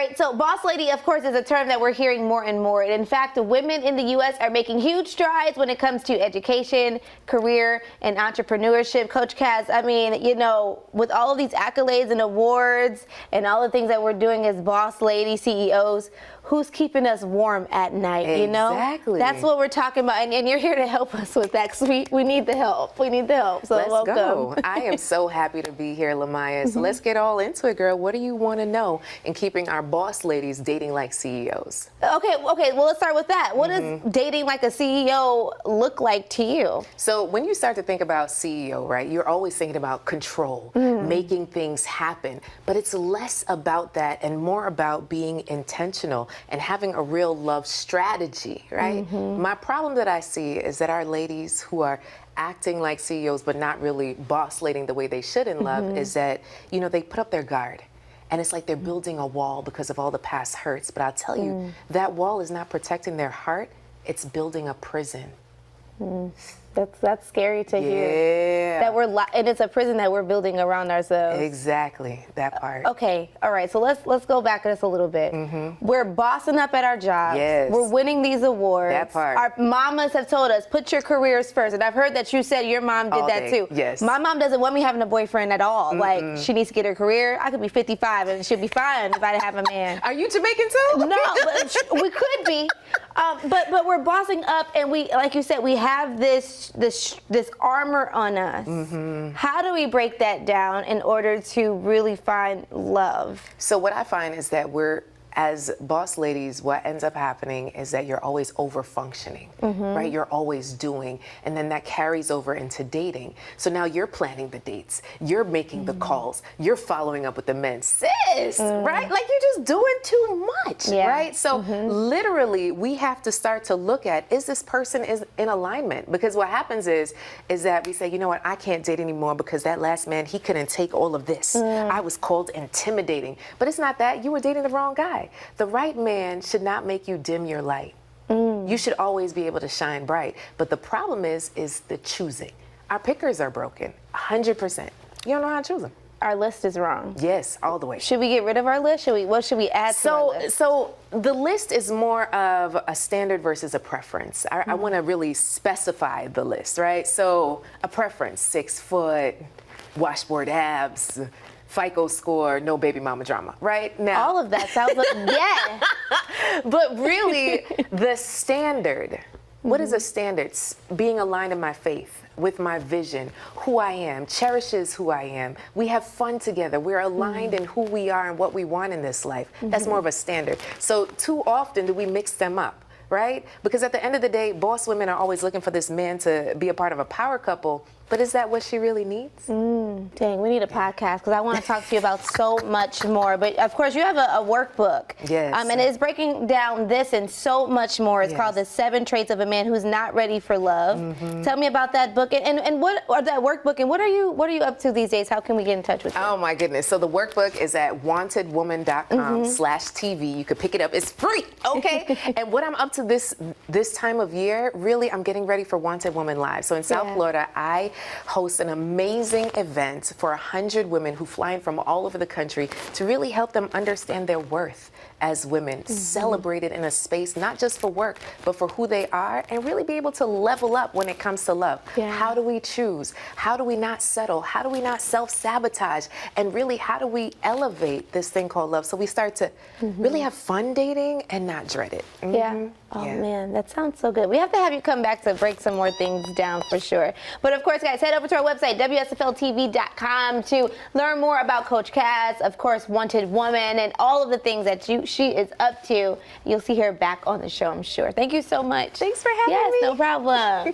right, so boss lady, of course, is a term that we're hearing more and more. And in fact, women in the U.S. are making huge strides when it comes to education, career, and entrepreneurship. Coach Kaz, I mean, you know, with all of these accolades and awards and all the things that we're doing as boss lady CEOs, who's keeping us warm at night, you know? Exactly. That's what we're talking about, and you're here to help us with that, because we need the help. We need the help, so Let's welcome. go. I am so happy to be here, Lamaya. So let's get all into it, girl. What do you want to know in keeping our boss ladies dating like CEOs? Okay, well, let's start with that. What does dating like a CEO look like to you? So when you start to think about CEO, right, you're always thinking about control, making things happen. But it's less about that and more about being intentional and having a real love strategy, right? My problem that I see is that our ladies who are acting like CEOs but not really boss leading the way they should in love is that, you know, they put up their guard. And it's like they're building a wall because of all the past hurts. But I'll tell you, that wall is not protecting their heart. It's building a prison. That's scary to hear. Yeah. That and it's a prison that we're building around ourselves. Exactly, that part. Okay, all right. So let's go back just a little bit. We're bossing up at our jobs. Yes. We're winning these awards. That part. Our mamas have told us put your careers first, and I've heard that you said your mom did All that day. too. Yes. My mom doesn't want me having a boyfriend at all. Like she needs to get her career. I could be 55 and she'll be fine if I have a man. Are you Jamaican too? No, but we could be. But we're bossing up, and we, like you said, we have this armor on us. How do we break that down in order to really find love? So what I find is that as boss ladies, what ends up happening is that you're always over functioning, right? You're always doing, and then that carries over into dating. So now you're planning the dates, you're making the calls, you're following up with the men. Sis, right? Like you're just doing too much, right? So literally we have to start to look at, is this person in alignment? Because what happens is that we say, you know what, I can't date anymore because that last man, he couldn't take all of this. I was called intimidating. But it's not that, you were dating the wrong guy. The right man should not make you dim your light. You should always be able to shine bright. But the problem is the choosing. Our pickers are broken, 100%. You don't know how to choose them. Our list is wrong. Yes, all the way. Should we get rid of our list? What should we add to our list? So the list is more of a standard versus a preference. I want to really specify the list, right? So a preference, 6 foot, washboard abs, FICO score, no baby mama drama, right? Now, all of that sounds like, yeah. But really, the standard, what is a standard? Being aligned in my faith, with my vision, who I am, cherishes who I am. We have fun together. We're aligned in who we are and what we want in this life. That's more of a standard. So too often do we mix them up, right? Because at the end of the day, boss women are always looking for this man to be a part of a power couple. But is that what she really needs? Dang, we need a podcast because I want to talk to you about so much more. But of course, you have a workbook. Yes. And it's breaking down this and so much more. It's called The 7 Traits of a Man Who's Not Ready for Love. Tell me about that book and what, or that workbook, and what are you up to these days? How can we get in touch with you? Oh my goodness. So the workbook is at wantedwoman.com/TV. You could pick it up. It's free, okay? And what I'm up to this time of year, really, I'm getting ready for Wanted Woman Live. So in South Florida, I host an amazing event for 100 women who fly in from all over the country to really help them understand their worth as women, celebrated in a space not just for work, but for who they are, and really be able to level up when it comes to love. How do we choose? How do we not settle? How do we not self-sabotage? And really, how do we elevate this thing called love so we start to really have fun dating and not dread it? Oh man, that sounds so good. We have to have you come back to break some more things down for sure. But of course, guys, head over to our website, WSFLTV.com, to learn more about Coach Kaz, of course, Wanted Woman, and all of the things that she is up to. You'll see her back on the show, I'm sure. Thank you so much. Thanks for having me. Yes, no problem.